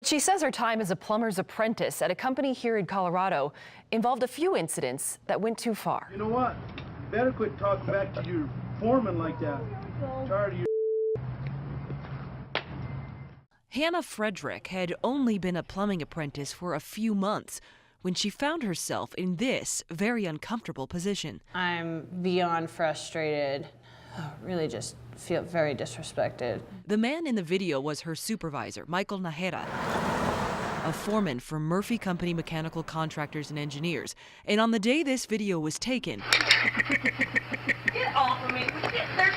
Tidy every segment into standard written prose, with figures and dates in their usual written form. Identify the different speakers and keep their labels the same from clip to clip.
Speaker 1: She says her time as a plumber's apprentice at a company here in Colorado involved a few incidents that went too far.
Speaker 2: You know what? Better quit talking back to your foreman like that. Tired of your.
Speaker 3: Hannah Frederick had only been a plumbing apprentice for a few months when she found herself in this very uncomfortable position.
Speaker 4: I'm beyond frustrated. Really just feel very disrespected.
Speaker 3: The man in the video was her supervisor, Michael Nahera, a foreman for Murphy Company Mechanical Contractors and Engineers. And on the day this video was taken,
Speaker 5: Get off of me! There's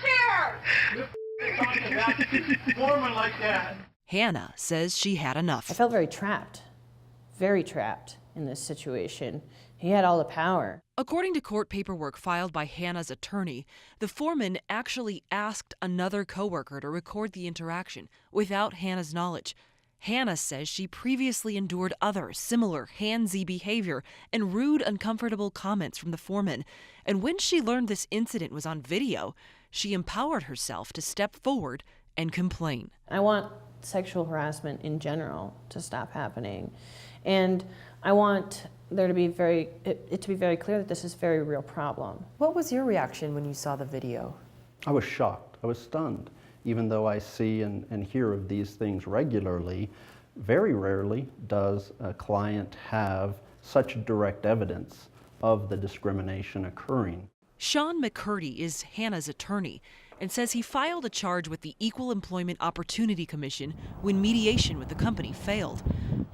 Speaker 5: here!
Speaker 2: Talking back to your foreman like that.
Speaker 3: Hannah says she had enough.
Speaker 4: I felt very trapped in this situation. He had all the power.
Speaker 3: According to court paperwork filed by Hannah's attorney, the foreman actually asked another coworker to record the interaction without Hannah's knowledge. Hannah says she previously endured other similar handsy behavior and rude, uncomfortable comments from the foreman. And when she learned this incident was on video, she empowered herself to step forward and complain.
Speaker 4: I want sexual harassment in general to stop happening. And I want there to be it to be very clear that this is a very real problem.
Speaker 1: What was your reaction when you saw the video?
Speaker 6: I was shocked. I was stunned. Even though I see and hear of these things regularly, very rarely does a client have such direct evidence of the discrimination occurring.
Speaker 3: Sean McCurdy is Hannah's attorney and says he filed a charge with the Equal Employment Opportunity Commission when mediation with the company failed.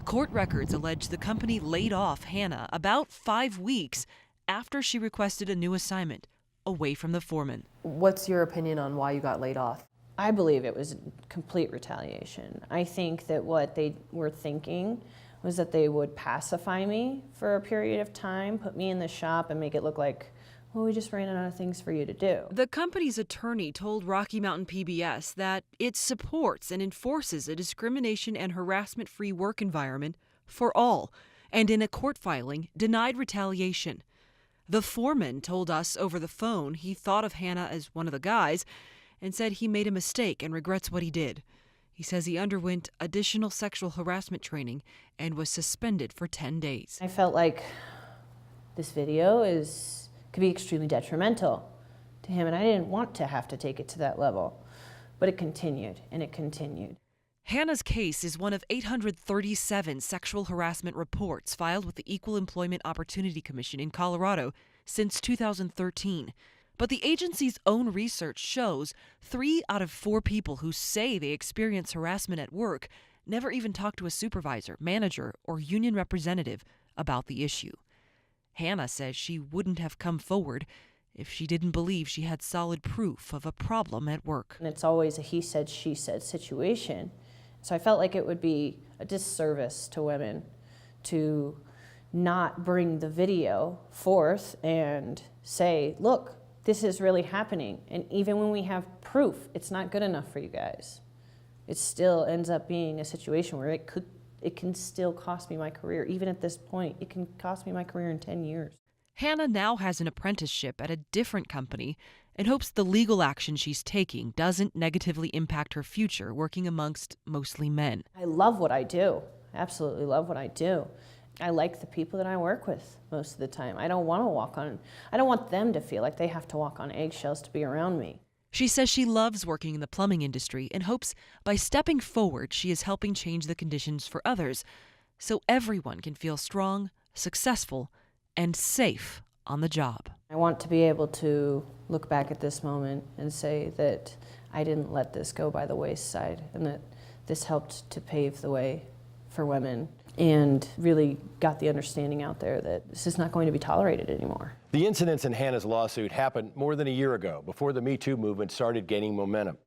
Speaker 3: Court records allege the company laid off Hannah about 5 weeks after she requested a new assignment away from the foreman.
Speaker 1: What's your opinion on why you got laid off?
Speaker 4: I believe it was complete retaliation. I think that what they were thinking was that they would pacify me for a period of time, put me in the shop and make it look like, well, we just ran out of things for you to do.
Speaker 3: The company's attorney told Rocky Mountain PBS that it supports and enforces a discrimination and harassment-free work environment for all, and in a court filing, denied retaliation. The foreman told us over the phone he thought of Hannah as one of the guys and said he made a mistake and regrets what he did. He says he underwent additional sexual harassment training and was suspended for 10 days.
Speaker 4: I felt like this video could be extremely detrimental to him, and I didn't want to have to take it to that level. But it continued, and it continued.
Speaker 3: Hannah's case is one of 837 sexual harassment reports filed with the Equal Employment Opportunity Commission in Colorado since 2013. But the agency's own research shows 3 out of 4 people who say they experience harassment at work never even talk to a supervisor, manager, or union representative about the issue. Hannah says she wouldn't have come forward if she didn't believe she had solid proof of a problem at work.
Speaker 4: And it's always a he said, she said situation. So I felt like it would be a disservice to women to not bring the video forth and say, look, this is really happening. And even when we have proof, it's not good enough for you guys. It still ends up being a situation where it can still cost me my career. Even at this point, it can cost me my career in 10 years.
Speaker 3: Hannah now has an apprenticeship at a different company and hopes the legal action she's taking doesn't negatively impact her future working amongst mostly men.
Speaker 4: I love what I do. I absolutely love what I do. I like the people that I work with most of the time. I don't want them to feel like they have to walk on eggshells to be around me.
Speaker 3: She says she loves working in the plumbing industry and hopes by stepping forward she is helping change the conditions for others so everyone can feel strong, successful, and safe on the job.
Speaker 4: I want to be able to look back at this moment and say that I didn't let this go by the wayside and that this helped to pave the way for women and really got the understanding out there that this is not going to be tolerated anymore.
Speaker 7: The incidents in Hannah's lawsuit happened more than a year ago, before the Me Too movement started gaining momentum.